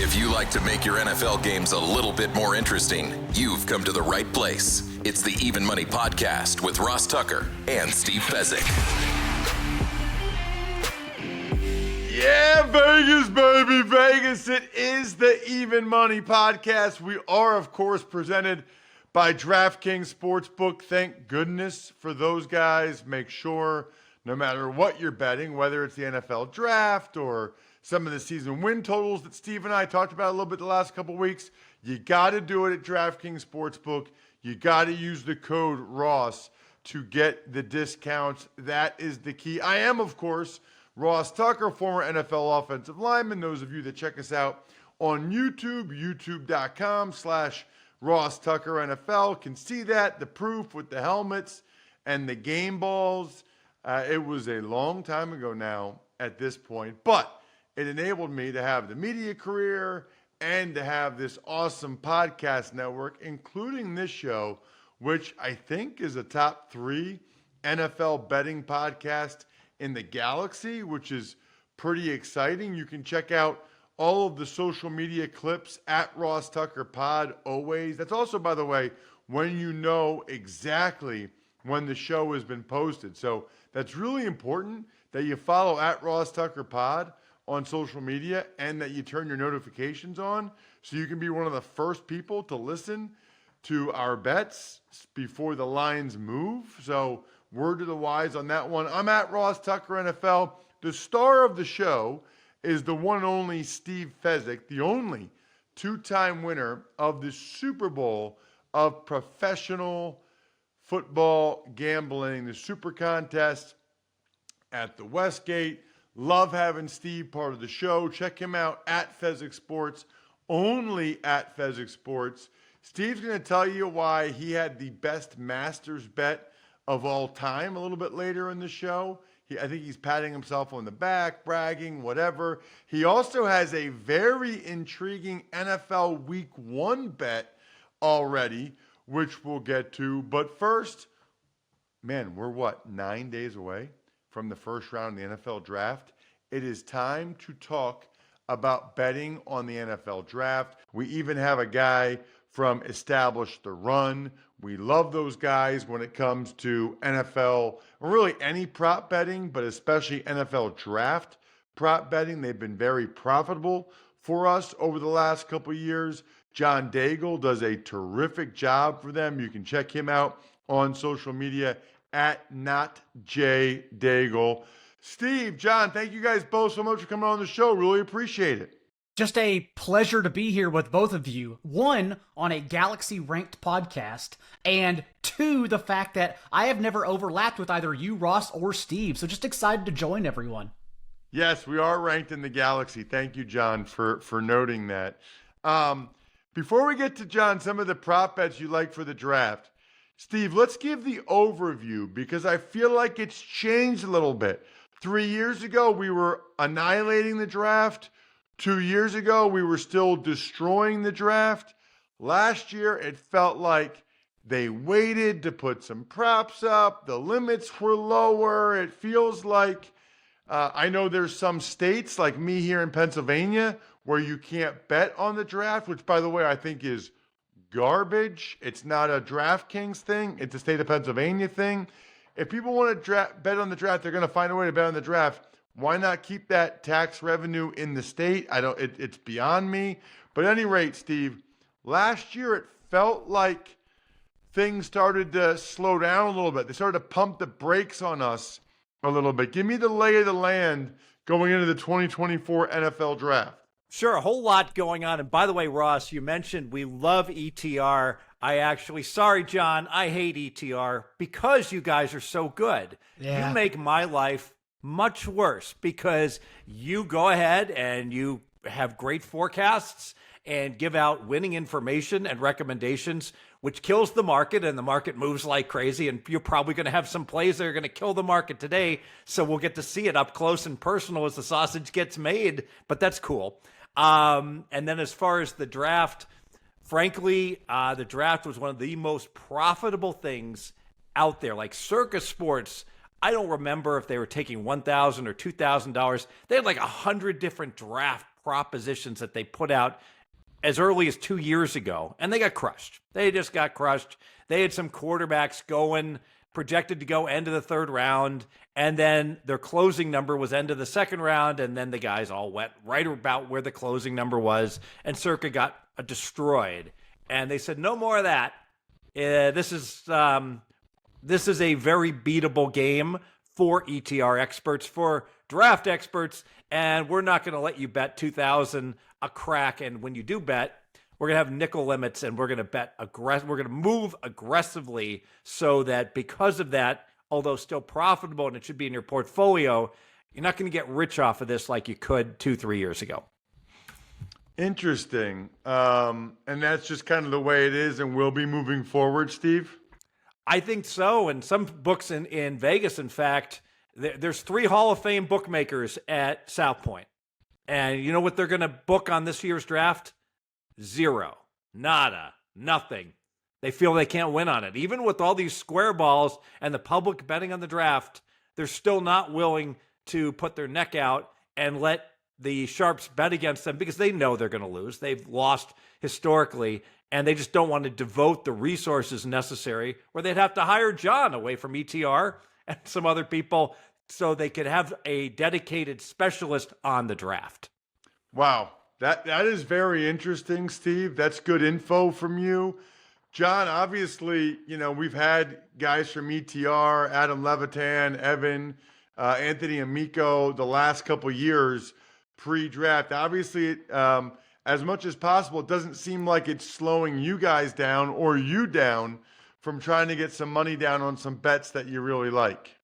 If you like to make your NFL games a little bit more interesting, you've come to the right place. It's the Even Money Podcast with Ross Tucker and Steve Fezzik. Yeah, Vegas, baby, Vegas. It is the Even Money Podcast. We are, of course, presented by DraftKings Sportsbook. Thank goodness for those guys. Make sure, no matter what you're betting, whether it's the NFL draft or some of the season win totals that Steve and I talked about a little bit the last couple weeks, you got to do it at DraftKings Sportsbook. You got to use the code ROSS to get the discounts. That is the key. I am, of course, Ross Tucker, former NFL offensive lineman. Those of you that check us out on YouTube, youtube.com/Ross Tucker NFL can see that, the proof with the helmets and the game balls. It was a long time ago now at this point, but it enabled me to have the media career and to have this awesome podcast network, including this show, which I think is a top 3 NFL betting podcast in the galaxy, which is pretty exciting. You can check out all of the social media clips at Ross Tucker Pod always. That's also, by the way, when you know exactly when the show has been posted. So that's really important that you follow at Ross Tucker Pod on social media and that you turn your notifications on so you can be one of the first people to listen to our bets before the lines move. So word to the wise on that one. I'm at Ross Tucker NFL. The star of the show is the one and only Steve Fezzik, the only 2-time winner of the Super Bowl of professional football gambling, the Super Contest at the Westgate. Love having Steve part of the show. Check him out at Fezzik Sports, only at Fezzik Sports. Steve's going to tell you why he had the best Masters bet of all time a little bit later in the show. I think he's patting himself on the back, bragging, whatever. He also has a very intriguing NFL Week 1 bet already, which we'll get to. But first, man, we're 9 days away from the first round of the NFL draft. It is time to talk about betting on the NFL draft. We even have a guy from Establish the Run. We love those guys when it comes to NFL, or really any prop betting, but especially NFL draft prop betting. They've been very profitable for us over the last couple of years. John Daigle does a terrific job for them. You can check him out on social media at NotJDaigle. Steve, John, thank you guys both so much for coming on the show. Really appreciate it. Just a pleasure to be here with both of you. 1, on a Galaxy-ranked podcast, and 2, the fact that I have never overlapped with either you, Ross, or Steve. So just excited to join everyone. Yes, we are ranked in the Galaxy. Thank you, John, for noting that. Before we get to, John, some of the prop bets you like for the draft, Steve, let's give the overview because I feel like it's changed a little bit. 3 years ago, we were annihilating the draft. 2 years ago, we were still destroying the draft. Last year, it felt like they waited to put some props up. The limits were lower. It feels like, I know there's some states like me here in Pennsylvania where you can't bet on the draft, which, by the way, I think is garbage. It's not a DraftKings thing. It's a state of Pennsylvania thing. If people want to bet on the draft, they're going to find a way to bet on the draft. Why not keep that tax revenue in the state? It's beyond me. But at any rate, Steve, last year it felt like things started to slow down a little bit. They started to pump the brakes on us a little bit. Give me the lay of the land going into the 2024 NFL draft. Sure, a whole lot going on. And by the way, Ross, you mentioned we love ETR. Sorry, John, I hate ETR because you guys are so good. Yeah. You make my life much worse because you go ahead and you have great forecasts and give out winning information and recommendations, which kills the market, and the market moves like crazy. And you're probably going to have some plays that are going to kill the market today. So we'll get to see it up close and personal as the sausage gets made, but that's cool. And then as far as the draft, frankly, the draft was one of the most profitable things out there. Like Circus Sports, I don't remember if they were taking $1,000 or $2,000. They had like 100 different draft propositions that they put out as early as 2 years ago, and they got crushed. They just got crushed. They had some quarterbacks going, projected to go end of the third round, and then their closing number was end of the second round, and then the guys all went right about where the closing number was, and Circa got destroyed. And they said, no more of that. This is a very beatable game for ETR experts, for draft experts, and we're not going to let you bet 2,000 a crack. And when you do bet, we're going to have nickel limits, and we're going to bet we're going to move aggressively so that because of that, although still profitable and it should be in your portfolio, you're not going to get rich off of this like you could 2-3 years ago. Interesting. And that's just kind of the way it is and will be moving forward, Steve? I think so. And some books in Vegas, in fact, there's 3 Hall of Fame bookmakers at South Point. And you know what they're going to book on this year's draft? 0. Nada. Nothing. They feel they can't win on it. Even with all these square balls and the public betting on the draft, they're still not willing to put their neck out and let the sharps bet against them because they know they're going to lose. They've lost historically, and they just don't want to devote the resources necessary, where they'd have to hire John away from ETR and some other people so they could have a dedicated specialist on the draft. Wow. That is very interesting, Steve. That's good info from you. John, obviously, we've had guys from ETR, Adam Levitan, Evan, Anthony Amico, the last couple years pre-draft. Obviously, as much as possible, it doesn't seem like it's slowing you guys down or you down from trying to get some money down on some bets that you really like.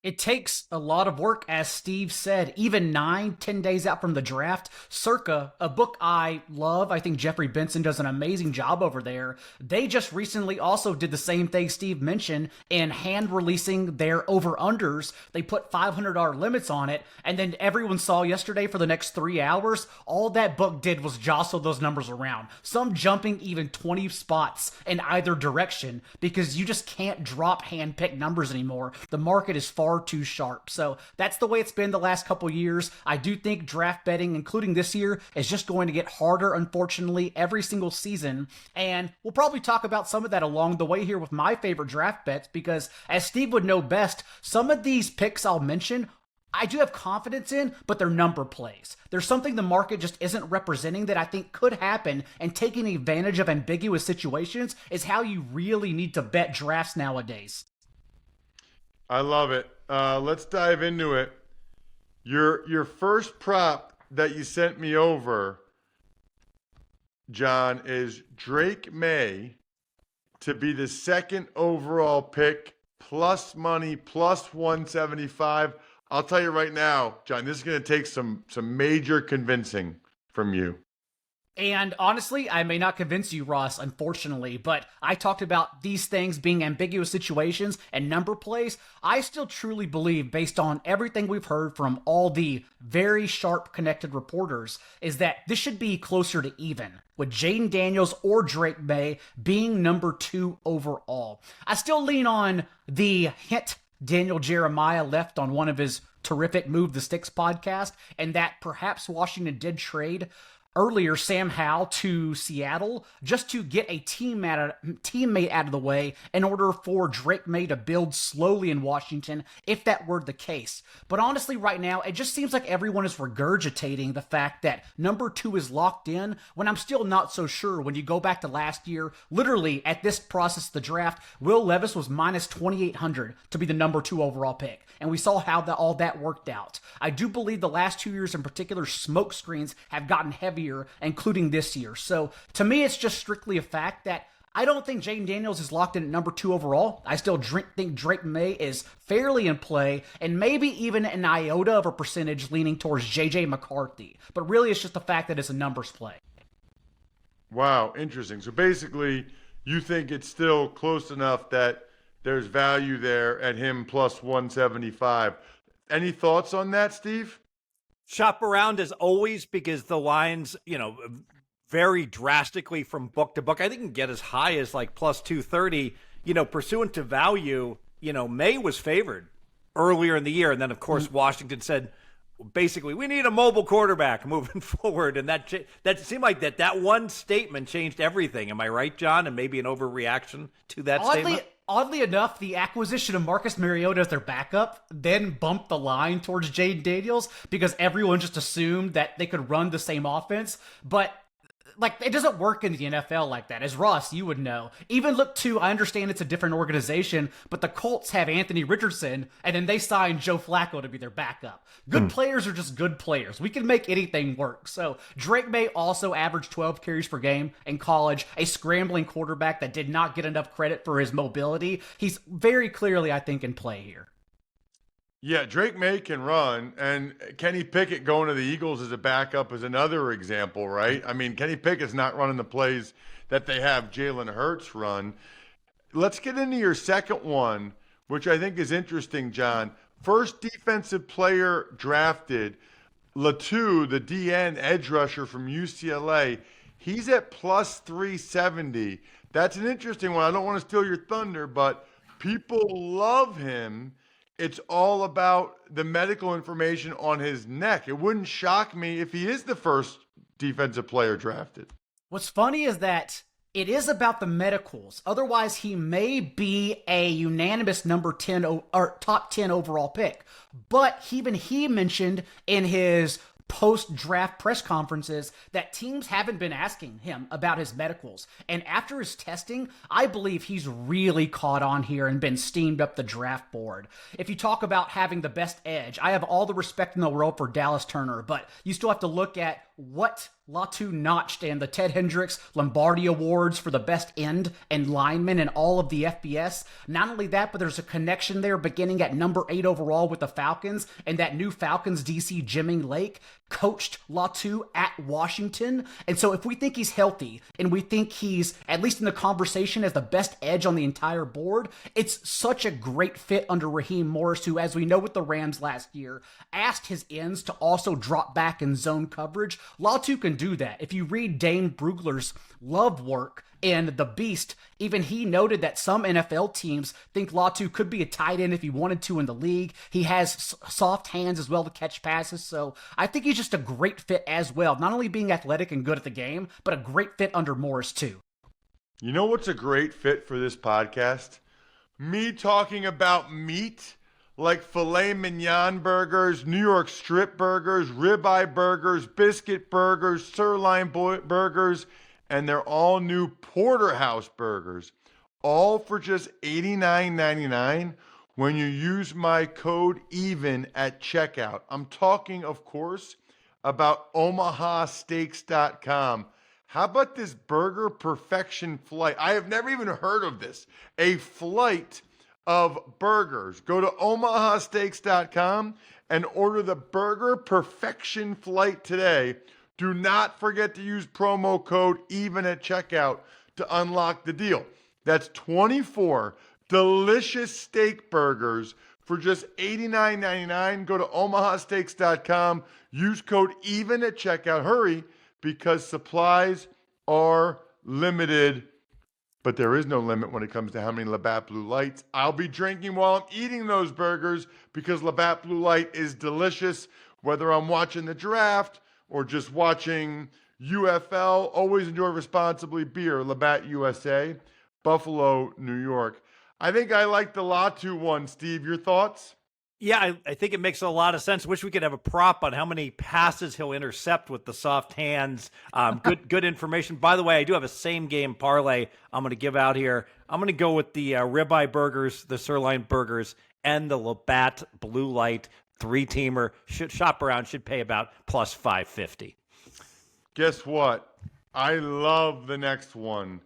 It takes a lot of work, as Steve said, even 9-10 days out from the draft. Circa, a book I love. I think Jeffrey Benson does an amazing job over there. They just recently also did the same thing Steve mentioned in hand releasing their over-unders. They put $500 limits on it, and then everyone saw yesterday for the next 3 hours, all that book did was jostle those numbers around. Some jumping even 20 spots in either direction because you just can't drop hand-picked numbers anymore. The market is far too sharp. So that's the way it's been the last couple years. I do think draft betting, including this year, is just going to get harder, unfortunately, every single season. And we'll probably talk about some of that along the way here with my favorite draft bets, because as Steve would know best, some of these picks I'll mention I do have confidence in, but they're number plays. There's something the market just isn't representing that I think could happen, and taking advantage of ambiguous situations is how you really need to bet drafts nowadays. I love it. Let's dive into it. Your first prop that you sent me over, John, is Drake May to be the second overall pick, plus money, plus 175. I'll tell you right now, John, this is going to take some major convincing from you. And honestly, I may not convince you, Ross, unfortunately, but I talked about these things being ambiguous situations and number plays. I still truly believe, based on everything we've heard from all the very sharp connected reporters, is that this should be closer to even, with Jaden Daniels or Drake May being number 2 overall. I still lean on the hint Daniel Jeremiah left on one of his terrific Move the Sticks podcast, and that perhaps Washington did trade earlier Sam Howell to Seattle just to get a teammate out of the way in order for Drake May to build slowly in Washington, if that were the case. But honestly, right now, it just seems like everyone is regurgitating the fact that number 2 is locked in, when I'm still not so sure. When you go back to last year, literally at this process of the draft, Will Levis was minus 2,800 to be the number 2 overall pick. And we saw how all that worked out. I do believe the last 2 years in particular, smoke screens have gotten heavier, including this year. So to me, it's just strictly a fact that I don't think Jaden Daniels is locked in at number 2 overall. I still think Drake May is fairly in play, and maybe even an iota of a percentage leaning towards JJ McCarthy. But really, it's just the fact that it's a numbers play. Wow, interesting. So basically, you think it's still close enough that there's value there at him plus 175. Any thoughts on that, Steve? Shop around as always, because the lines, vary drastically from book to book. I think it can get as high as like plus 230, pursuant to value. May was favored earlier in the year. And then, of course, Washington said, basically, we need a mobile quarterback moving forward, and that seemed like that one statement changed everything. Am I right, John? And maybe an overreaction to that statement? Oddly enough, the acquisition of Marcus Mariota as their backup then bumped the line towards Jade Daniels because everyone just assumed that they could run the same offense. But like, it doesn't work in the NFL like that. As Ross, you would know. Even look to, I understand it's a different organization, but the Colts have Anthony Richardson, and then they signed Joe Flacco to be their backup. Good players are just good players. We can make anything work. So Drake May also averaged 12 carries per game in college, a scrambling quarterback that did not get enough credit for his mobility. He's very clearly, I think, in play here. Yeah, Drake May can run, and Kenny Pickett going to the Eagles as a backup is another example, right? I mean, Kenny Pickett's not running the plays that they have Jalen Hurts run. Let's get into your second one, which I think is interesting, John. First defensive player drafted, Latu, the DN edge rusher from UCLA. He's at plus 370. That's an interesting one. I don't want to steal your thunder, but people love him. It's all about the medical information on his neck. It wouldn't shock me if he is the first defensive player drafted. What's funny is that it is about the medicals. Otherwise, he may be a unanimous number 10 or top 10 overall pick. But even he mentioned in his post-draft press conferences that teams haven't been asking him about his medicals. And after his testing, I believe he's really caught on here and been steamed up the draft board. If you talk about having the best edge, I have all the respect in the world for Dallas Turner, but you still have to look at what Latu notched in the Ted Hendricks Lombardi Awards for the best end and lineman in all of the FBS. Not only that, but there's a connection there beginning at number 8 overall with the Falcons, and that new Falcons DC Jimmy Lake coached Latu at Washington. And so if we think he's healthy and we think he's at least in the conversation as the best edge on the entire board, it's such a great fit under Raheem Morris, who, as we know with the Rams last year, asked his ends to also drop back in zone coverage. Latu can do that. If you read Dane Brugler's love work in The Beast, even he noted that some NFL teams think Latu could be a tight end if he wanted to in the league. He has soft hands as well to catch passes, so I think he's just a great fit as well, not only being athletic and good at the game, but a great fit under Morris too. You know what's a great fit for this podcast? Me talking about meat, like filet mignon burgers, New York strip burgers, ribeye burgers, biscuit burgers, sirloin burgers, and they're all new porterhouse burgers, all for just $89.99 when you use my code EVEN at checkout. I'm talking, of course, about omahasteaks.com. How about this burger perfection flight? I have never even heard of this. A flight of burgers. Go to omahasteaks.com and order the burger perfection flight today. Do not forget to use promo code EVEN at checkout to unlock the deal. That's 24 delicious steak burgers for just $89.99. Go to omahasteaks.com. Use code EVEN at checkout. Hurry, because supplies are limited. But there is no limit when it comes to how many Labatt Blue Lights I'll be drinking while I'm eating those burgers, because Labatt Blue Light is delicious, whether I'm watching the draft or just watching UFL. Always enjoy responsibly. Beer, Labatt USA, Buffalo, New York. I think I like the Latu one. Steve, your thoughts? Yeah, I think it makes a lot of sense. Wish we could have a prop on how many passes he'll intercept with the soft hands. Good information. By the way, I do have a same game parlay I'm going to give out here. I'm going to go with the ribeye burgers, the sirloin burgers, and the Labatt Blue Light 3-teamer. Should shop around, should pay about plus 550. Guess what? I love the next one.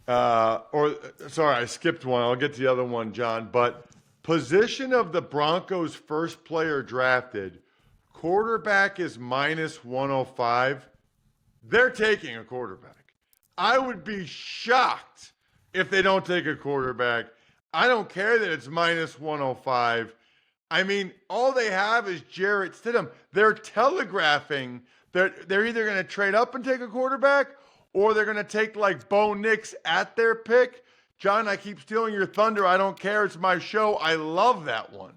Sorry, I skipped one. I'll get to the other one, John. But position of the Broncos' first player drafted, quarterback is minus 105. They're taking a quarterback. I would be shocked if they don't take a quarterback. I don't care that it's minus 105. I mean, all they have is Jarrett Stidham. They're telegraphing that they're either going to trade up and take a quarterback, or they're going to take like Bo Nix at their pick. John, I keep stealing your thunder. I don't care. It's my show. I love that one.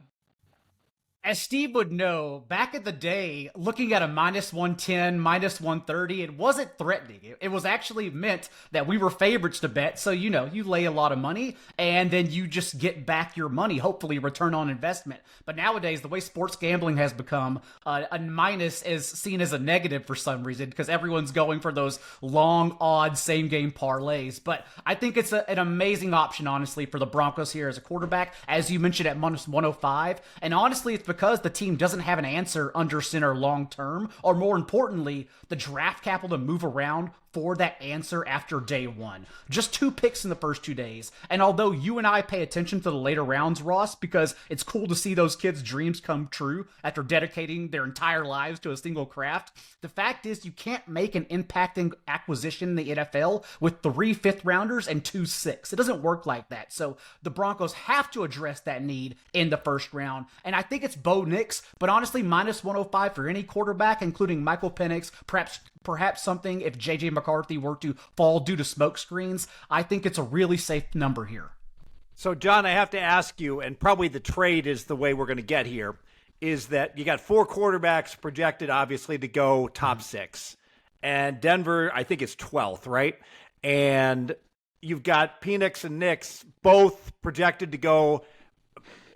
As Steve would know, back in the day, looking at a -110, -130, it wasn't threatening. It was actually meant that we were favorites to bet. So, you lay a lot of money and then you just get back your money, hopefully return on investment. But nowadays, the way sports gambling has become, a minus is seen as a negative for some reason because everyone's going for those long, odd, same game parlays. But I think it's an amazing option, honestly, for the Broncos here as a quarterback, as you mentioned, at -105. And honestly, it's because the team doesn't have an answer under center long term, or more importantly, the draft capital to move around for that answer after day one. Just 2 picks in the first 2 days. And although you and I pay attention to the later rounds, Ross, because it's cool to see those kids' dreams come true after dedicating their entire lives to a single craft, the fact is you can't make an impacting acquisition in the NFL with 3 fifth-rounders and 2 sixths. It doesn't work like that. So the Broncos have to address that need in the first round. And I think it's Bo Nix, but honestly, -105 for any quarterback, including Michael Penix, perhaps something if J.J. McCarthy were to fall due to smoke screens. I think it's a really safe number here. So, John, I have to ask you, and probably the trade is the way we're going to get here, is that you got 4 quarterbacks projected, obviously, to go top 6. And Denver, I think, is 12th, right? And you've got Penix and Nix both projected to go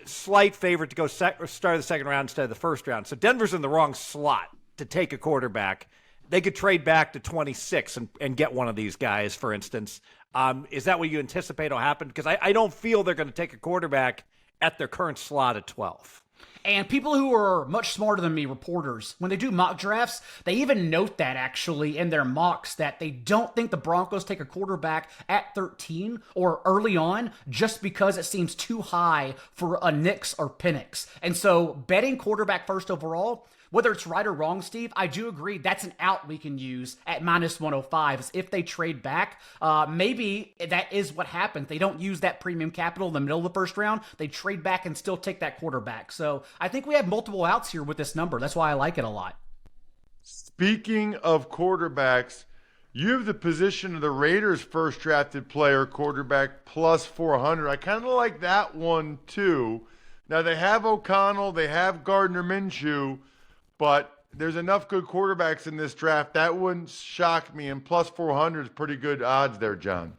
slight favorite to go start of the second round instead of the first round. So Denver's in the wrong slot to take a quarterback. They could trade back to 26 and get one of these guys, for instance. Is that what you anticipate will happen? Because I don't feel they're going to take a quarterback at their current slot at 12. And people who are much smarter than me, reporters, when they do mock drafts, they even note that actually in their mocks that they don't think the Broncos take a quarterback at 13 or early on just because it seems too high for a Nix or Penix. And so betting quarterback first overall, whether it's right or wrong, Steve, I do agree that's an out we can use at -105 is if they trade back. Maybe that is what happens. They don't use that premium capital in the middle of the first round. They trade back and still take that quarterback. So I think we have multiple outs here with this number. That's why I like it a lot. Speaking of quarterbacks, you have the position of the Raiders' first drafted player, quarterback, +400. I kind of like that one too. Now they have O'Connell, they have Gardner Minshew, but there's enough good quarterbacks in this draft. That wouldn't shock me, and +400 is pretty good odds there, John.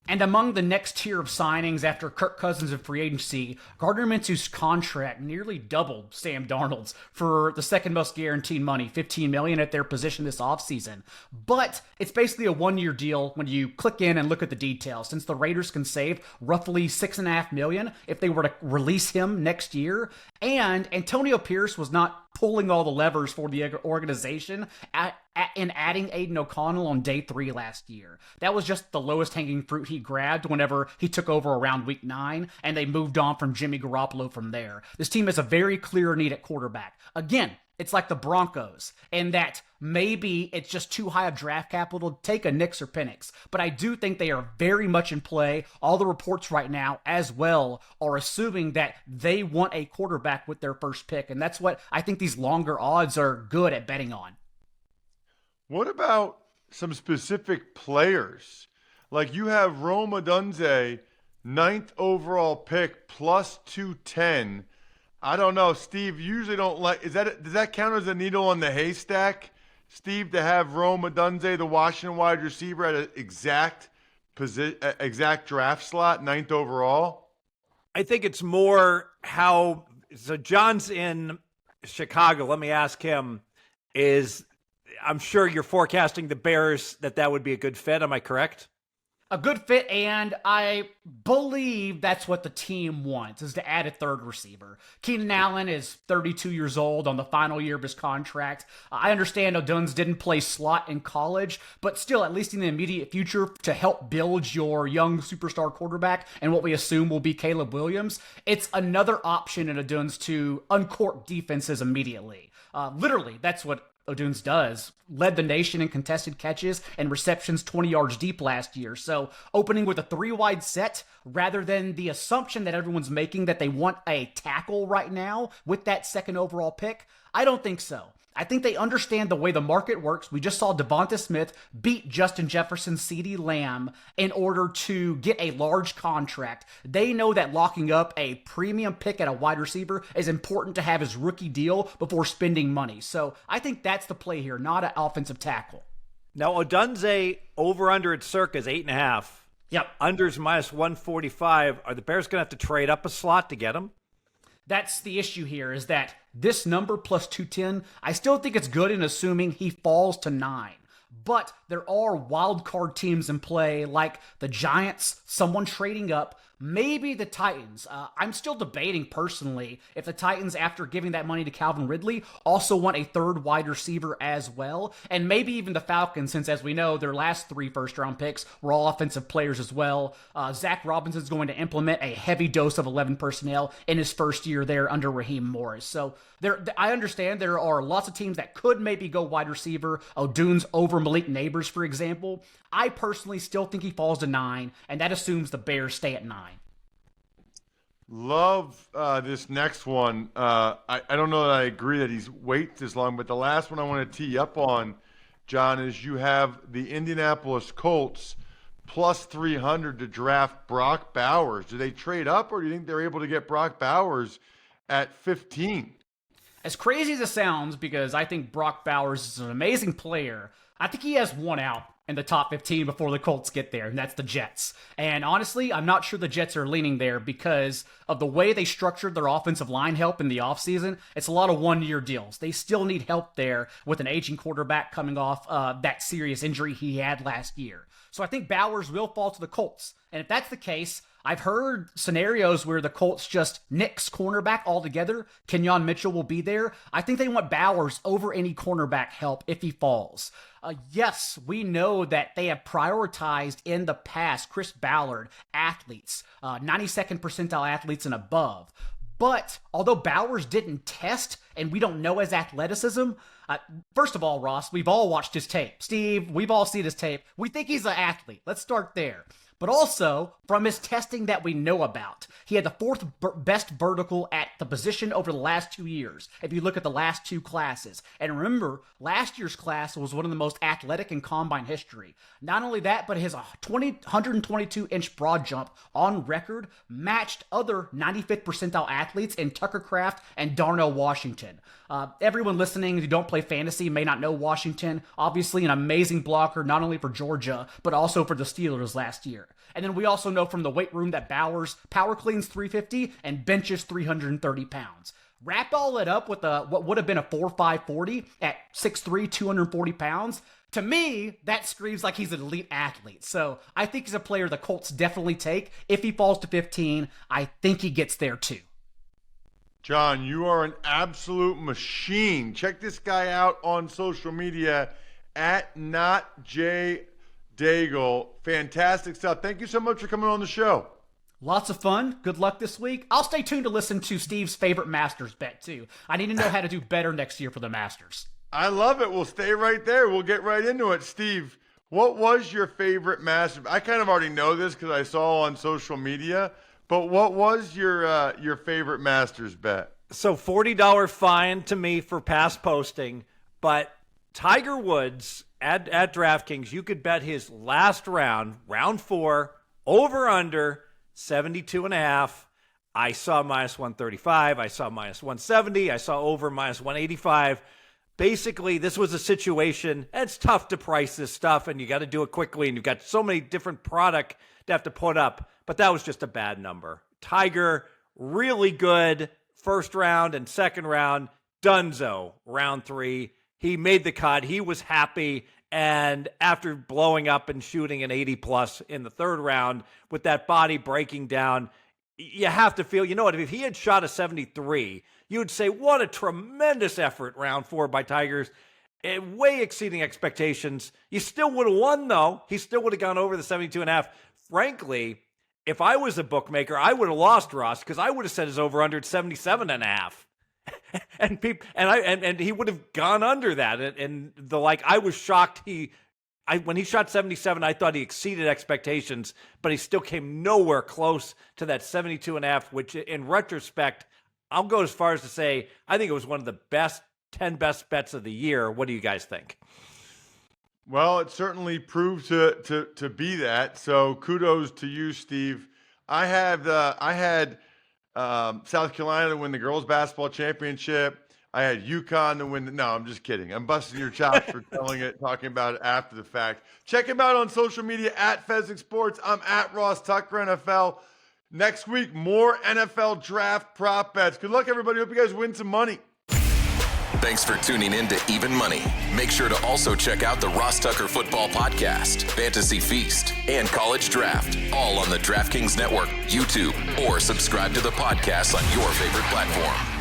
And among the next tier of signings after Kirk Cousins in free agency, Gardner Minshew's contract nearly doubled Sam Darnold's for the second most guaranteed money, $15 million at their position this offseason. But it's basically a one-year deal when you click in and look at the details, since the Raiders can save roughly $6.5 million if they were to release him next year. And Antonio Pierce was not pulling all the levers for the organization in adding Aiden O'Connell on day 3 last year. That was just the lowest hanging fruit he grabbed whenever he took over around week 9, and they moved on from Jimmy Garoppolo from there. This team has a very clear need at quarterback. Again, it's like the Broncos in that maybe it's just too high of draft capital to take a Nix or Penix. But I do think they are very much in play. All the reports right now as well are assuming that they want a quarterback with their first pick. And that's what I think these longer odds are good at betting on. What about some specific players? Like you have Rome Odunze, 9th overall pick, +210. I don't know, Steve. You usually don't like. Does that count as a needle on the haystack, Steve, to have Rome Odunze, the Washington wide receiver, at an exact draft slot, 9th overall? I think it's more how. So John's in Chicago. Let me ask him. I'm sure you're forecasting the Bears that would be a good fit. Am I correct? A good fit, and I believe that's what the team wants, is to add a third receiver. Keenan Allen is 32 years old on the final year of his contract. I understand Odunze didn't play slot in college, but still, at least in the immediate future, to help build your young superstar quarterback and what we assume will be Caleb Williams, it's another option in Odunze to uncork defenses immediately. Literally, that's what Odunze does. Led the nation in contested catches and receptions 20 yards deep last year. So opening with a 3-wide set rather than the assumption that everyone's making that they want a tackle right now with that second overall pick, I don't think so. I think they understand the way the market works. We just saw Devonta Smith beat Justin Jefferson, CeeDee Lamb in order to get a large contract. They know that locking up a premium pick at a wide receiver is important to have his rookie deal before spending money. So I think that's the play here, not an offensive tackle. Now, Odunze over-under at circa is 8.5. Yep. Unders minus 145. Are the Bears going to have to trade up a slot to get him? That's the issue here, is that this number plus 210, I still think it's good in assuming he falls to 9. But there are wild card teams in play, like the Giants, someone trading up, maybe the Titans. I'm still debating personally if the Titans, after giving that money to Calvin Ridley, also want a third wide receiver as well. And maybe even the Falcons, since as we know, their last 3 first-round picks were all offensive players as well. Zach Robinson's going to implement a heavy dose of 11 personnel in his first year there under Raheem Morris. So I understand there are lots of teams that could maybe go wide receiver. O'Dunes over Malik Neighbors, for example. I personally still think he falls to 9, and that assumes the Bears stay at 9. Love this next one. I don't know that I agree that he's waits this long, but the last one I want to tee up on, John, is you have the Indianapolis Colts plus 300 to draft Brock Bowers. Do they trade up, or do you think they're able to get Brock Bowers at 15? As crazy as it sounds, because I think Brock Bowers is an amazing player, I think he has one out in the top 15 before the Colts get there, and that's the Jets. And honestly, I'm not sure the Jets are leaning there because of the way they structured their offensive line help in the offseason. It's a lot of one-year deals. They still need help there with an aging quarterback coming off that serious injury he had last year. So I think Bowers will fall to the Colts. And if that's the case, I've heard scenarios where the Colts just nix cornerback altogether. Kenyon Mitchell will be there. I think they want Bowers over any cornerback help if he falls. Yes, we know that they have prioritized in the past Chris Ballard athletes, 92nd percentile athletes and above. But although Bowers didn't test and we don't know his athleticism, first of all, Ross, we've all watched his tape. Steve, we've all seen his tape. We think he's an athlete. Let's start there. But also, from his testing that we know about, he had the 4th best vertical at the position over the last 2 years, if you look at the last 2 classes. And remember, last year's class was one of the most athletic in combine history. Not only that, but his 122-inch broad jump on record matched other 95th percentile athletes in Tucker Kraft and Darnell Washington. Everyone listening who don't play fantasy may not know Washington. Obviously an amazing blocker, not only for Georgia, but also for the Steelers last year. And then we also know from the weight room that Bowers power cleans 350 and benches 330 pounds. Wrap all it up with what would have been a 4.5 40 at 6'3", 240 pounds. To me, that screams like he's an elite athlete. So I think he's a player the Colts definitely take. If he falls to 15, I think he gets there too. John, you are an absolute machine. Check this guy out on social media at NotJDaigle. Fantastic stuff. Thank you so much for coming on the show. Lots of fun. Good luck this week. I'll stay tuned to listen to Steve's favorite Masters bet, too. I need to know how to do better next year for the Masters. I love it. We'll stay right there. We'll get right into it. Steve, what was your favorite Masters? I kind of already know this because I saw on social media, but what was your favorite Masters bet? So $40 fine to me for past posting, but Tiger Woods at DraftKings, you could bet his last round, round 4, over under 72.5. I saw minus 135. I saw minus 170. I saw over minus 185. Basically, this was a situation, it's tough to price this stuff, and you got to do it quickly, and you've got so many different product to have to put up, but that was just a bad number. Tiger, really good first round and second round. Dunzo, round 3. He made the cut. He was happy. And after blowing up and shooting an 80-plus in the third round with that body breaking down, you have to feel, you know what, if he had shot a 73, you would say, what a tremendous effort round 4 by Tigers. Way exceeding expectations. You still would have won, though. He still would have gone over the 72.5. Frankly, if I was a bookmaker, I would have lost, Ross, because I would have set his over-under at 77.5. and he would have gone under that. And I was shocked. When he shot 77, I thought he exceeded expectations, but he still came nowhere close to that 72.5, which in retrospect, I'll go as far as to say, I think it was one of the best 10 best bets of the year. What do you guys think? Well, it certainly proved to be that. So kudos to you, Steve. I had South Carolina to win the girls basketball championship. I had UConn to win. No, I'm just kidding. I'm busting your chops for talking about it after the fact. Check him out on social media at Fezzik Sports. I'm at Ross Tucker NFL. Next week, more NFL draft prop bets. Good luck, everybody. Hope you guys win some money. Thanks for tuning in to Even Money. Make sure to also check out the Ross Tucker Football Podcast, Fantasy Feast, and College Draft, all on the DraftKings Network, YouTube, or subscribe to the podcast on your favorite platform.